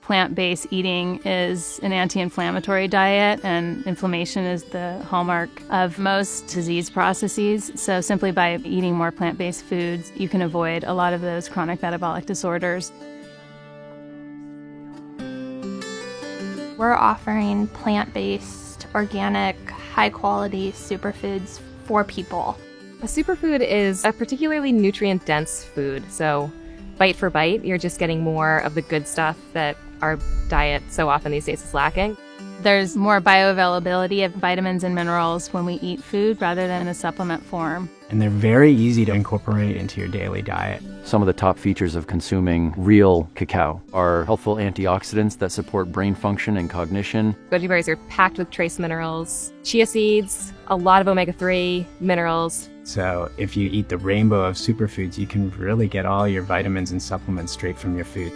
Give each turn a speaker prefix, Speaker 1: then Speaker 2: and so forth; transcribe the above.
Speaker 1: plant-based eating is an anti-inflammatory diet, and inflammation is the hallmark of most disease processes. So simply by eating more plant-based foods, you can avoid a lot of those chronic metabolic disorders.
Speaker 2: We're offering plant-based, organic, high-quality superfoods for people.
Speaker 3: A superfood is a particularly nutrient-dense food, so bite for bite, you're just getting more of the good stuff that our diet so often these days is lacking.
Speaker 1: There's more bioavailability of vitamins and minerals when we eat food rather than in a supplement form.
Speaker 4: And they're very easy to incorporate into your daily diet.
Speaker 5: Some of the top features of consuming real cacao are healthful antioxidants that support brain function and cognition.
Speaker 3: Goji berries are packed with trace minerals, chia seeds, a lot of omega-3 minerals.
Speaker 4: So if you eat the rainbow of superfoods, you can really get all your vitamins and supplements straight from your food.